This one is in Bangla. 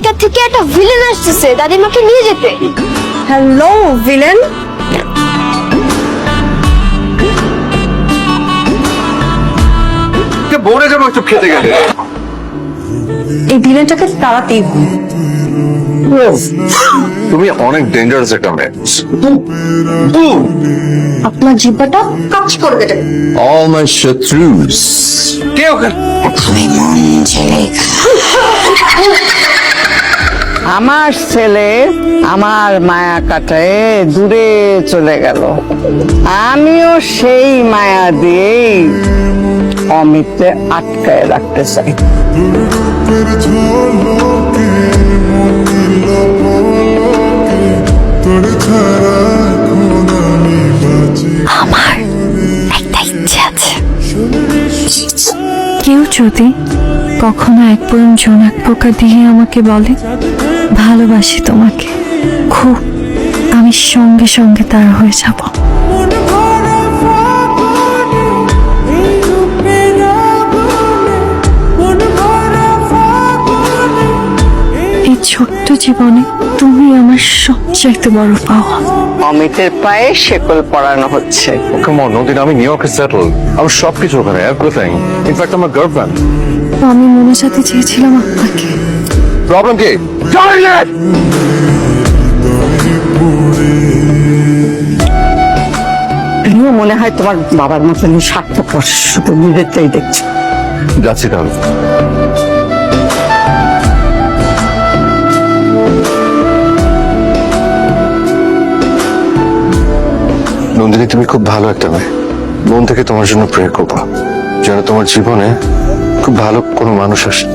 আমেরিকা থেকে একটা ভিলেন আসছে দাদিমাকে নিয়ে যেতে। হ্যালো ভিলেন, বনে যাবো একটু খেতে গেলে। এই ভিলেনটাকে তাড়াতেই হবে। তুমি অনেক ডেঞ্জারাস একটা মেয়ে। আপনার জিহ্বাটা কাজ করবে। All my শত্রুস কে ওখানে? আমার ছেলে আমার মায়া কাটায় দূরে চলে গেল, আমিও সেই মায়া দিয়েই অমিতকে আটকায় রাখতে চাই। আমার একটা ইচ্ছে আছে, কেউ যদি কখনো এক বয়ম জোনাক পোকা দিয়ে আমাকে বলে ভালোবাসি তোমাকে খুব, আমি সঙ্গে সঙ্গে তার হয়ে যাব। এই ছোট্ট জীবনে তুমি আমার সবচাইতে বড় পাওয়া। অমিতের পায়ে শেকল পরানো হচ্ছে। Come on, নদীন, আমি নিউ ইয়র্কে সেটেল। আমার সবকিছু ওখানে, এভরিথিং। ইনফ্যাক্ট আমার গার্লফ্রেন্ড। আমি মনের সাথে চেয়েছিলাম আপনাকে। প্রবলেম কি? টয়লেট! তুমিও মনে হয় তোমার বাবার মতনই স্বার্থপর, শুধু নিজেরটাই দেখছি। যাচ্ছি তাহলে। নন্দিনী, তুমি খুব ভালো একটা মেয়ে। মন থেকে তোমার জন্য প্রে করবো যেন তোমার জীবনে খুব ভালো কোনো মানুষ আসে।